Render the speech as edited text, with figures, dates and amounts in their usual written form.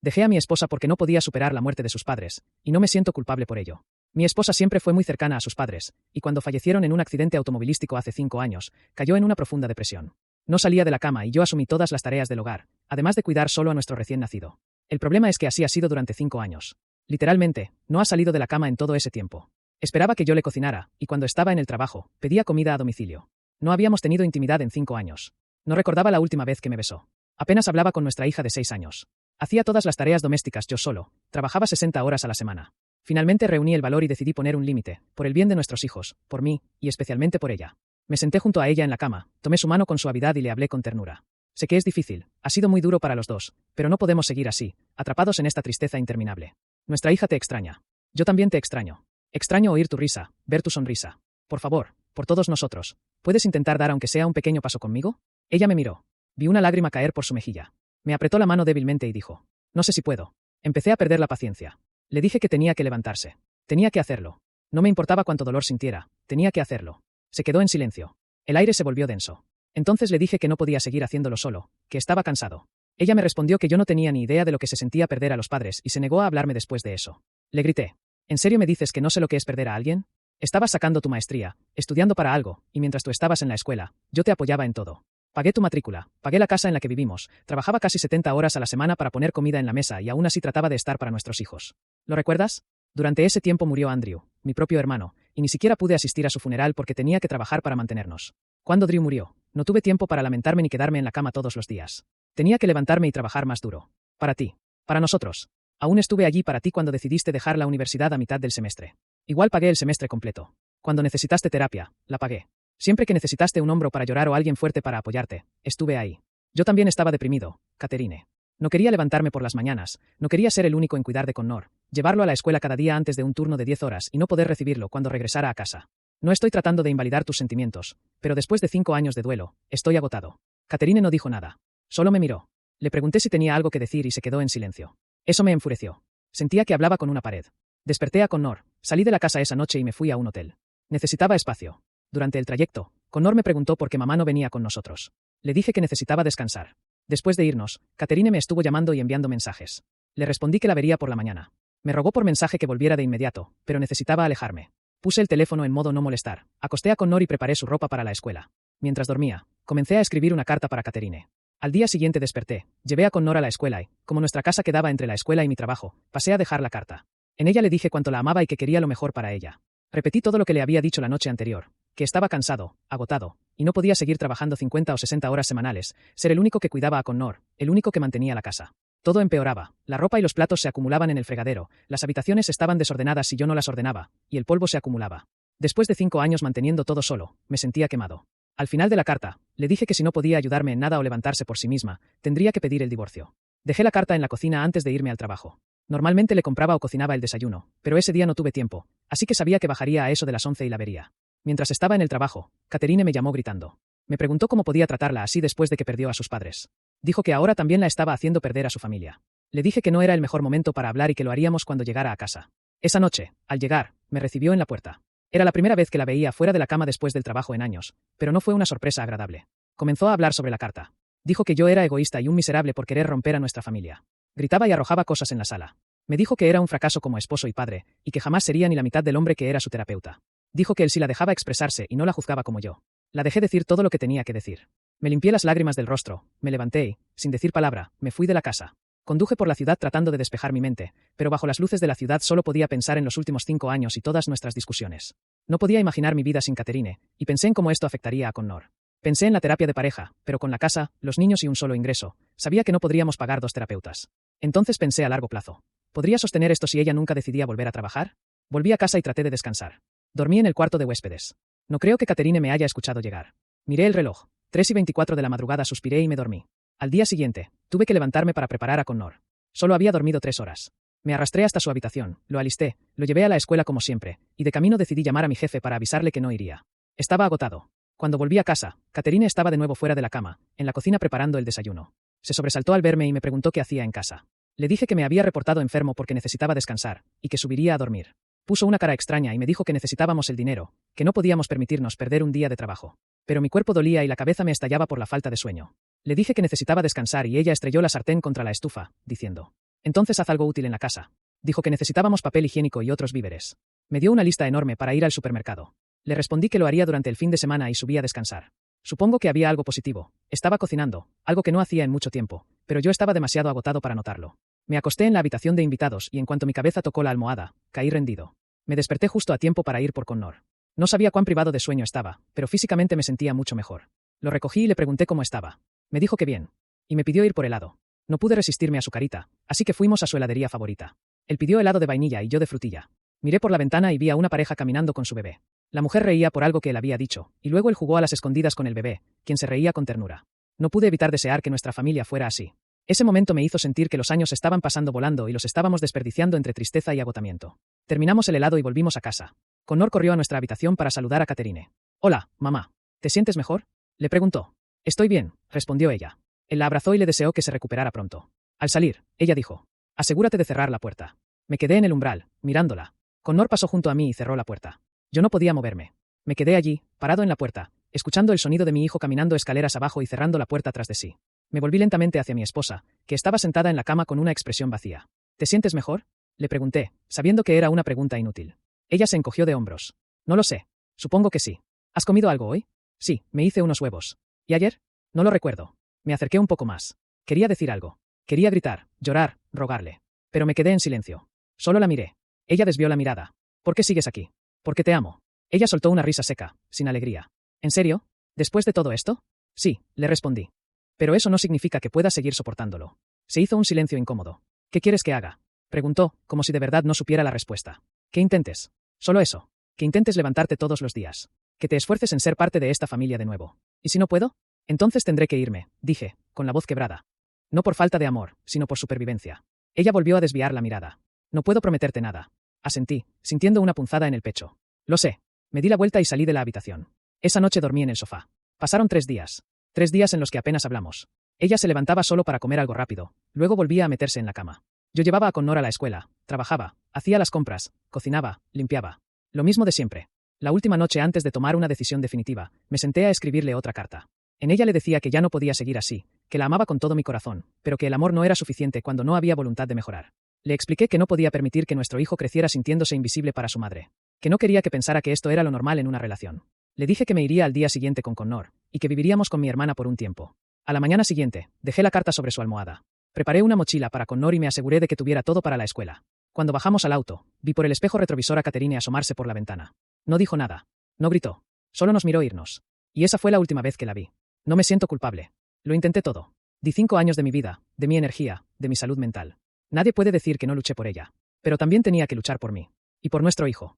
Dejé a mi esposa porque no podía superar la muerte de sus padres, y no me siento culpable por ello. Mi esposa siempre fue muy cercana a sus padres, y cuando fallecieron en un accidente automovilístico hace 5 años, cayó en una profunda depresión. No salía de la cama y yo asumí todas las tareas del hogar, además de cuidar solo a nuestro recién nacido. El problema es que así ha sido durante 5 años. Literalmente, no ha salido de la cama en todo ese tiempo. Esperaba que yo le cocinara, y cuando estaba en el trabajo, pedía comida a domicilio. No habíamos tenido intimidad en 5 años. No recordaba la última vez que me besó. Apenas hablaba con nuestra hija de 6 años. Hacía todas las tareas domésticas yo solo, trabajaba 60 horas a la semana. Finalmente reuní el valor y decidí poner un límite, por el bien de nuestros hijos, por mí, y especialmente por ella. Me senté junto a ella en la cama, tomé su mano con suavidad y le hablé con ternura. Sé que es difícil, ha sido muy duro para los dos, pero no podemos seguir así, atrapados en esta tristeza interminable. Nuestra hija te extraña. Yo también te extraño. Extraño oír tu risa, ver tu sonrisa. Por favor, por todos nosotros, ¿puedes intentar dar aunque sea un pequeño paso conmigo? Ella me miró. Vi una lágrima caer por su mejilla. Me apretó la mano débilmente y dijo: no sé si puedo. Empecé a perder la paciencia. Le dije que tenía que levantarse. Tenía que hacerlo. No me importaba cuánto dolor sintiera, tenía que hacerlo. Se quedó en silencio. El aire se volvió denso. Entonces le dije que no podía seguir haciéndolo solo, que estaba cansado. Ella me respondió que yo no tenía ni idea de lo que se sentía perder a los padres y se negó a hablarme después de eso. Le grité: ¿en serio me dices que no sé lo que es perder a alguien? Estabas sacando tu maestría, estudiando para algo, y mientras tú estabas en la escuela, yo te apoyaba en todo. Pagué tu matrícula, pagué la casa en la que vivimos, trabajaba casi 70 horas a la semana para poner comida en la mesa y aún así trataba de estar para nuestros hijos. ¿Lo recuerdas? Durante ese tiempo murió Andrew, mi propio hermano, y ni siquiera pude asistir a su funeral porque tenía que trabajar para mantenernos. Cuando Drew murió, no tuve tiempo para lamentarme ni quedarme en la cama todos los días. Tenía que levantarme y trabajar más duro. Para ti. Para nosotros. Aún estuve allí para ti cuando decidiste dejar la universidad a mitad del semestre. Igual pagué el semestre completo. Cuando necesitaste terapia, la pagué. Siempre que necesitaste un hombro para llorar o alguien fuerte para apoyarte, estuve ahí. Yo también estaba deprimido, Catherine. No quería levantarme por las mañanas, no quería ser el único en cuidar de Connor, llevarlo a la escuela cada día antes de un turno de 10 horas y no poder recibirlo cuando regresara a casa. No estoy tratando de invalidar tus sentimientos, pero después de 5 años de duelo, estoy agotado. Catherine no dijo nada. Solo me miró. Le pregunté si tenía algo que decir y se quedó en silencio. Eso me enfureció. Sentía que hablaba con una pared. Desperté a Connor, salí de la casa esa noche y me fui a un hotel. Necesitaba espacio. Durante el trayecto, Connor me preguntó por qué mamá no venía con nosotros. Le dije que necesitaba descansar. Después de irnos, Catherine me estuvo llamando y enviando mensajes. Le respondí que la vería por la mañana. Me rogó por mensaje que volviera de inmediato, pero necesitaba alejarme. Puse el teléfono en modo no molestar, acosté a Connor y preparé su ropa para la escuela. Mientras dormía, comencé a escribir una carta para Catherine. Al día siguiente desperté, llevé a Connor a la escuela y, como nuestra casa quedaba entre la escuela y mi trabajo, pasé a dejar la carta. En ella le dije cuánto la amaba y que quería lo mejor para ella. Repetí todo lo que le había dicho la noche anterior, que estaba cansado, agotado, y no podía seguir trabajando 50 o 60 horas semanales, ser el único que cuidaba a Connor, el único que mantenía la casa. Todo empeoraba, la ropa y los platos se acumulaban en el fregadero, las habitaciones estaban desordenadas si yo no las ordenaba, y el polvo se acumulaba. Después de 5 años manteniendo todo solo, me sentía quemado. Al final de la carta, le dije que si no podía ayudarme en nada o levantarse por sí misma, tendría que pedir el divorcio. Dejé la carta en la cocina antes de irme al trabajo. Normalmente le compraba o cocinaba el desayuno, pero ese día no tuve tiempo, así que sabía que bajaría a eso de las 11 y la vería. Mientras estaba en el trabajo, Catherine me llamó gritando. Me preguntó cómo podía tratarla así después de que perdió a sus padres. Dijo que ahora también la estaba haciendo perder a su familia. Le dije que no era el mejor momento para hablar y que lo haríamos cuando llegara a casa. Esa noche, al llegar, me recibió en la puerta. Era la primera vez que la veía fuera de la cama después del trabajo en años, pero no fue una sorpresa agradable. Comenzó a hablar sobre la carta. Dijo que yo era egoísta y un miserable por querer romper a nuestra familia. Gritaba y arrojaba cosas en la sala. Me dijo que era un fracaso como esposo y padre, y que jamás sería ni la mitad del hombre que era su terapeuta. Dijo que él sí la dejaba expresarse y no la juzgaba como yo. La dejé decir todo lo que tenía que decir. Me limpié las lágrimas del rostro, me levanté y, sin decir palabra, me fui de la casa. Conduje por la ciudad tratando de despejar mi mente, pero bajo las luces de la ciudad solo podía pensar en los últimos 5 años y todas nuestras discusiones. No podía imaginar mi vida sin Catherine, y pensé en cómo esto afectaría a Connor. Pensé en la terapia de pareja, pero con la casa, los niños y un solo ingreso, sabía que no podríamos pagar 2 terapeutas. Entonces pensé a largo plazo. ¿Podría sostener esto si ella nunca decidía volver a trabajar? Volví a casa y traté de descansar. Dormí en el cuarto de huéspedes. No creo que Catherine me haya escuchado llegar. Miré el reloj. 3:24 de la madrugada, suspiré y me dormí. Al día siguiente, tuve que levantarme para preparar a Connor. Solo había dormido 3 horas. Me arrastré hasta su habitación, lo alisté, lo llevé a la escuela como siempre, y de camino decidí llamar a mi jefe para avisarle que no iría. Estaba agotado. Cuando volví a casa, Catherine estaba de nuevo fuera de la cama, en la cocina preparando el desayuno. Se sobresaltó al verme y me preguntó qué hacía en casa. Le dije que me había reportado enfermo porque necesitaba descansar, y que subiría a dormir. Puso una cara extraña y me dijo que necesitábamos el dinero, que no podíamos permitirnos perder un día de trabajo. Pero mi cuerpo dolía y la cabeza me estallaba por la falta de sueño. Le dije que necesitaba descansar y ella estrelló la sartén contra la estufa, diciendo: Entonces haz algo útil en la casa. Dijo que necesitábamos papel higiénico y otros víveres. Me dio una lista enorme para ir al supermercado. Le respondí que lo haría durante el fin de semana y subí a descansar. Supongo que había algo positivo. Estaba cocinando, algo que no hacía en mucho tiempo, pero yo estaba demasiado agotado para notarlo. Me acosté en la habitación de invitados y en cuanto mi cabeza tocó la almohada, caí rendido. Me desperté justo a tiempo para ir por Connor. No sabía cuán privado de sueño estaba, pero físicamente me sentía mucho mejor. Lo recogí y le pregunté cómo estaba. Me dijo que bien. Y me pidió ir por helado. No pude resistirme a su carita, así que fuimos a su heladería favorita. Él pidió helado de vainilla y yo de frutilla. Miré por la ventana y vi a una pareja caminando con su bebé. La mujer reía por algo que él había dicho, y luego él jugó a las escondidas con el bebé, quien se reía con ternura. No pude evitar desear que nuestra familia fuera así. Ese momento me hizo sentir que los años estaban pasando volando y los estábamos desperdiciando entre tristeza y agotamiento. Terminamos el helado y volvimos a casa. Connor corrió a nuestra habitación para saludar a Catherine. «Hola, mamá. ¿Te sientes mejor?», le preguntó. «Estoy bien», respondió ella. Él la abrazó y le deseó que se recuperara pronto. Al salir, ella dijo: «Asegúrate de cerrar la puerta». Me quedé en el umbral, mirándola. Connor pasó junto a mí y cerró la puerta. Yo no podía moverme. Me quedé allí, parado en la puerta, escuchando el sonido de mi hijo caminando escaleras abajo y cerrando la puerta tras de sí. Me volví lentamente hacia mi esposa, que estaba sentada en la cama con una expresión vacía. «¿Te sientes mejor?», le pregunté, sabiendo que era una pregunta inútil. Ella se encogió de hombros. «No lo sé. Supongo que sí. ¿Has comido algo hoy?». «Sí, me hice unos huevos». «¿Y ayer?». «No lo recuerdo». Me acerqué un poco más. Quería decir algo. Quería gritar, llorar, rogarle. Pero me quedé en silencio. Solo la miré. Ella desvió la mirada. «¿Por qué sigues aquí?». «Porque te amo». Ella soltó una risa seca, sin alegría. «¿En serio? ¿Después de todo esto?». «Sí», le respondí. «Pero eso no significa que pueda seguir soportándolo». Se hizo un silencio incómodo. «¿Qué quieres que haga?», preguntó, como si de verdad no supiera la respuesta. «Que intentes. Solo eso. Que intentes levantarte todos los días. Que te esfuerces en ser parte de esta familia de nuevo. ¿Y si no puedo?». «Entonces tendré que irme», dije, con la voz quebrada. No por falta de amor, sino por supervivencia. Ella volvió a desviar la mirada. «No puedo prometerte nada», asentí, sintiendo una punzada en el pecho. «Lo sé». Me di la vuelta y salí de la habitación. Esa noche dormí en el sofá. Pasaron 3 días. 3 días en los que apenas hablamos. Ella se levantaba solo para comer algo rápido, luego volvía a meterse en la cama. Yo llevaba a Connor a la escuela, trabajaba, hacía las compras, cocinaba, limpiaba. Lo mismo de siempre. La última noche antes de tomar una decisión definitiva, me senté a escribirle otra carta. En ella le decía que ya no podía seguir así, que la amaba con todo mi corazón, pero que el amor no era suficiente cuando no había voluntad de mejorar. Le expliqué que no podía permitir que nuestro hijo creciera sintiéndose invisible para su madre. Que no quería que pensara que esto era lo normal en una relación. Le dije que me iría al día siguiente con Connor, y que viviríamos con mi hermana por un tiempo. A la mañana siguiente, dejé la carta sobre su almohada. Preparé una mochila para Connor y me aseguré de que tuviera todo para la escuela. Cuando bajamos al auto, vi por el espejo retrovisor a Catherine asomarse por la ventana. No dijo nada. No gritó. Solo nos miró irnos. Y esa fue la última vez que la vi. No me siento culpable. Lo intenté todo. Di 5 años de mi vida, de mi energía, de mi salud mental. Nadie puede decir que no luché por ella. Pero también tenía que luchar por mí. Y por nuestro hijo.